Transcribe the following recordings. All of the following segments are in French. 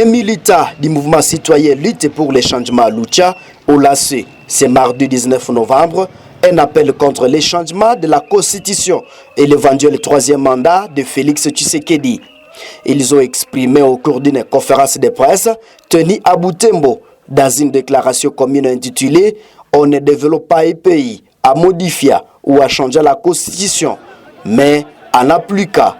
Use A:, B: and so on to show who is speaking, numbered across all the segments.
A: Un militant du mouvement citoyen Lutte pour les changements à Lucha, au lancé ce mardi 19 novembre, un appel contre les changements de la Constitution et l'éventuel troisième mandat de Félix Tshisekedi. Ils ont exprimé au cours d'une conférence de presse tenue à Butembo dans une déclaration commune intitulée « On ne développe pas un pays à modifier ou à changer la Constitution, mais en appliquant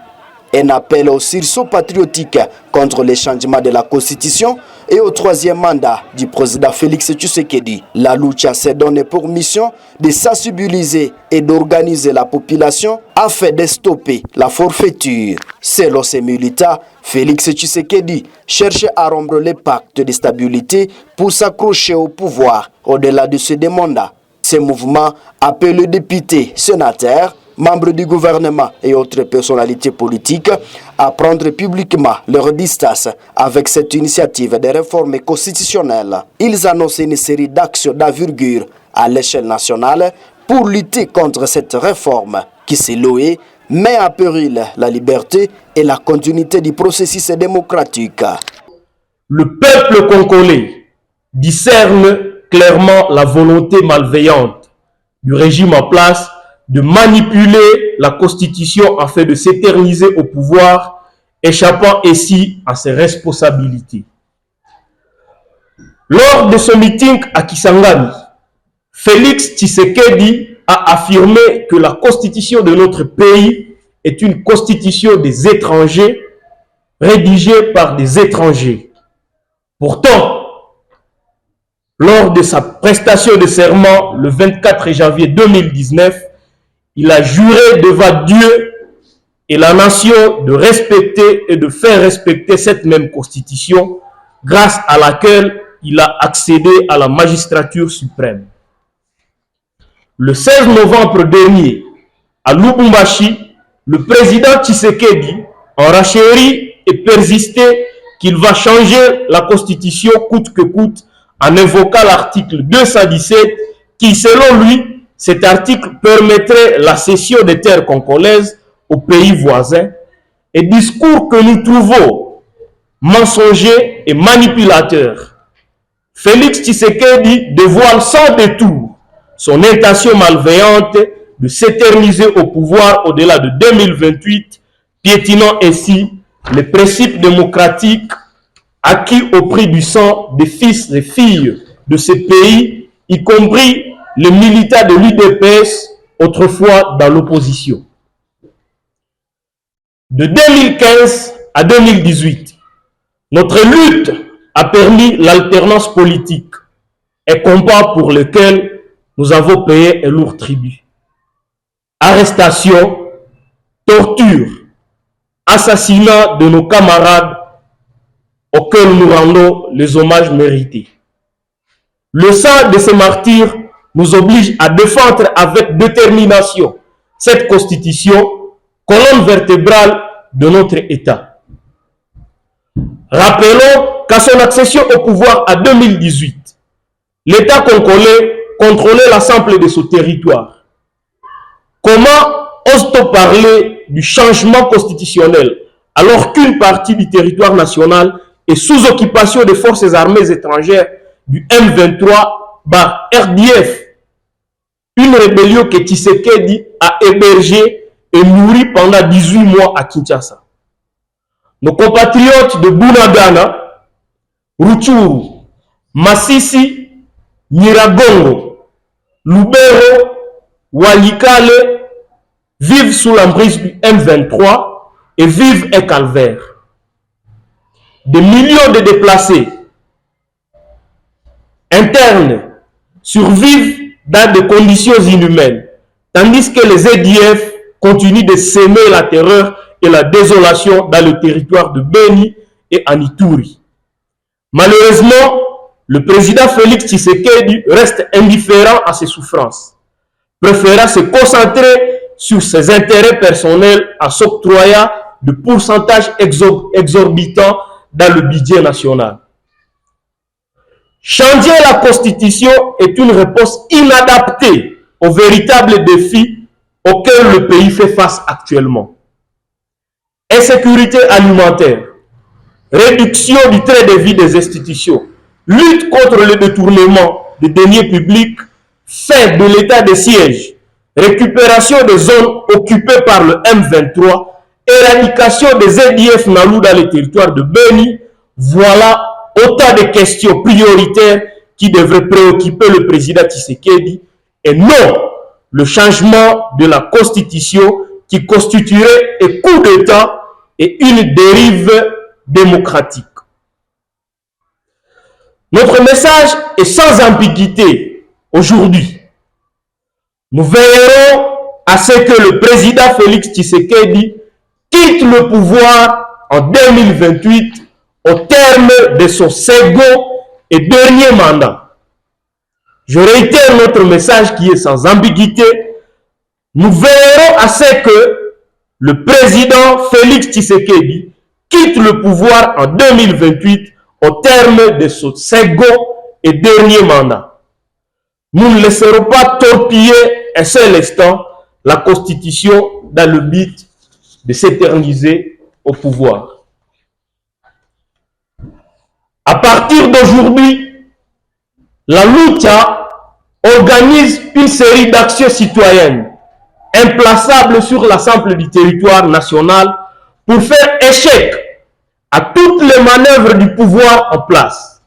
A: un appel au sursaut patriotique contre les changements de la Constitution et au troisième mandat du président Félix Tshisekedi. La Lucha s'est donnée pour mission de sensibiliser et d'organiser la population afin de stopper la forfaiture. Selon ces militants, Félix Tshisekedi cherche à rompre les pactes de stabilité pour s'accrocher au pouvoir au-delà de ce mandats. Ce mouvement appelle les députés, sénateurs, membres du gouvernement et autres personnalités politiques à prendre publiquement leur distance avec cette initiative de réforme constitutionnelle. Ils annoncent une série d'actions d'envergure à l'échelle nationale pour lutter contre cette réforme qui s'est louée, met en péril la liberté et la continuité du processus démocratique.
B: Le peuple congolais discerne clairement la volonté malveillante du régime en place de manipuler la Constitution afin de s'éterniser au pouvoir, échappant ainsi à ses responsabilités. Lors de ce meeting à Kisangani, Félix Tshisekedi a affirmé que la Constitution de notre pays est une constitution des étrangers, rédigée par des étrangers. Pourtant, lors de sa prestation de serment le 24 janvier 2019, il a juré devant Dieu et la nation de respecter et de faire respecter cette même constitution grâce à laquelle il a accédé à la magistrature suprême. Le 16 novembre dernier, à Lubumbashi, le président Tshisekedi enchérit et persistait qu'il va changer la constitution coûte que coûte en invoquant l'article 217 qui, selon lui, cet article permettrait la cession des terres congolaises aux pays voisins, et discours que nous trouvons mensongers et manipulateurs. Félix Tshisekedi dévoile sans détour son intention malveillante de s'éterniser au pouvoir au-delà de 2028, piétinant ainsi les principes démocratiques acquis au prix du sang des fils et filles de ces pays, y compris les militants de l'UDPS, autrefois dans l'opposition. De 2015 à 2018, notre lutte a permis l'alternance politique, un combat pour lequel nous avons payé un lourd tribut. Arrestation, torture, assassinat de nos camarades auxquels nous rendons les hommages mérités. Le sang de ces martyrs nous oblige à défendre avec détermination cette constitution, colonne vertébrale de notre État. Rappelons qu'à son accession au pouvoir en 2018, l'État congolais contrôlait l'ensemble de son territoire. Comment ose-t-on parler du changement constitutionnel alors qu'une partie du territoire national est sous occupation des forces armées étrangères du M23/RDF, une rébellion que Tshisekedi a hébergée et nourrie pendant 18 mois à Kinshasa. Nos compatriotes de Bunagana, Rutshuru, Masisi, Nyiragongo, Lubero, Walikale vivent sous l'emprise du M23 et vivent un calvaire. Des millions de déplacés internes survivent dans des conditions inhumaines, tandis que les EDF continuent de semer la terreur et la désolation dans le territoire de Beni et en Ituri. Malheureusement, le président Félix Tshisekedi reste indifférent à ces souffrances, préférant se concentrer sur ses intérêts personnels en s'octroyant de pourcentages exorbitants dans le budget national. Changer la Constitution est une réponse inadaptée aux véritables défis auxquels le pays fait face actuellement. Insécurité alimentaire, réduction du train de vie des institutions, lutte contre le détournement des deniers publics, fin de l'état de siège, récupération des zones occupées par le M23, éradication des ZDF Nalou dans les territoires de Beni, voilà autant de questions prioritaires qui devraient préoccuper le président Tshisekedi et non le changement de la constitution qui constituerait un coup d'État et une dérive démocratique. Notre message est sans ambiguïté aujourd'hui. Nous veillerons à ce que le président Félix Tshisekedi quitte le pouvoir en 2028 au terme de son second et dernier mandat. Je réitère notre message qui est sans ambiguïté. Nous veillerons à ce que le président Félix Tshisekedi quitte le pouvoir en 2028 au terme de son second et dernier mandat. Nous ne laisserons pas torpiller un seul instant la Constitution dans le but de s'éterniser au pouvoir. À partir d'aujourd'hui, la Lucha organise une série d'actions citoyennes implaçables sur l'ensemble du territoire national pour faire échec à toutes les manœuvres du pouvoir en place.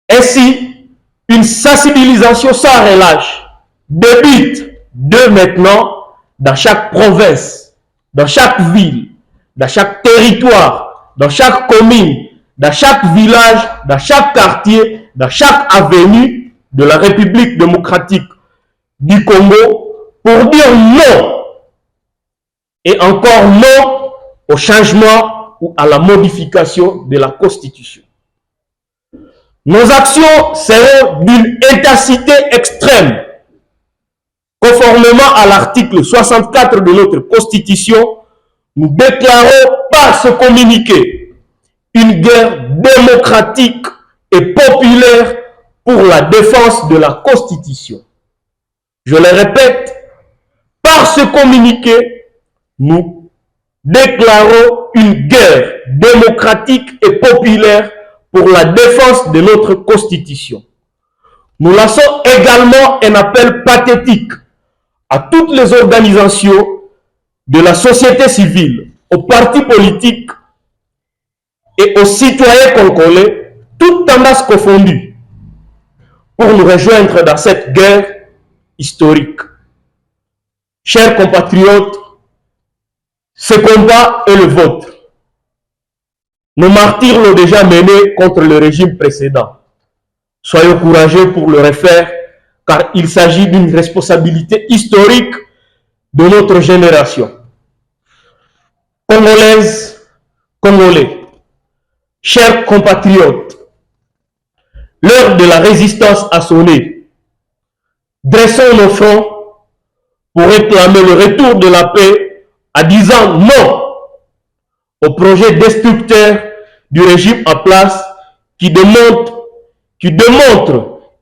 B: Ainsi, une sensibilisation sans relâche débute de maintenant dans chaque province, dans chaque ville, dans chaque territoire, dans chaque commune, dans chaque village, dans chaque quartier, dans chaque avenue de la République démocratique du Congo pour dire non et encore non au changement ou à la modification de la Constitution. Nos actions seront d'une intensité extrême. Conformément à l'article 64 de notre Constitution, nous déclarons par ce communiqué une guerre démocratique et populaire pour la défense de la Constitution. Je le répète, par ce communiqué, nous déclarons une guerre démocratique et populaire pour la défense de notre Constitution. Nous lançons également un appel pathétique à toutes les organisations de la société civile, aux partis politiques et aux citoyens congolais, toutes tendances confondues, pour nous rejoindre dans cette guerre historique. Chers compatriotes, ce combat est le vôtre. Nos martyrs l'ont déjà mené contre le régime précédent. Soyons courageux pour le refaire, car il s'agit d'une responsabilité historique de notre génération. Congolaises, Congolais, chers compatriotes, l'heure de la résistance a sonné. Dressons nos fronts pour réclamer le retour de la paix en disant non au projet destructeur du régime en place qui démontre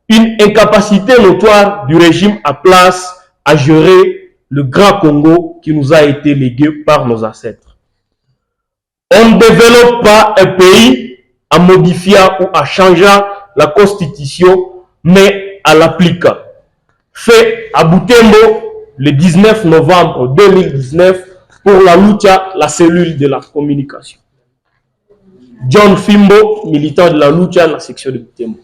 B: une incapacité notoire du régime en place à gérer le grand Congo qui nous a été légué par nos ancêtres. On ne développe pas un pays en modifiant ou en changeant la constitution, mais en l'appliquant. Fait à Butembo le 19 novembre 2019 pour la Lucha, la cellule de la communication. John Fimbo, militant de la Lucha, la section de Butembo.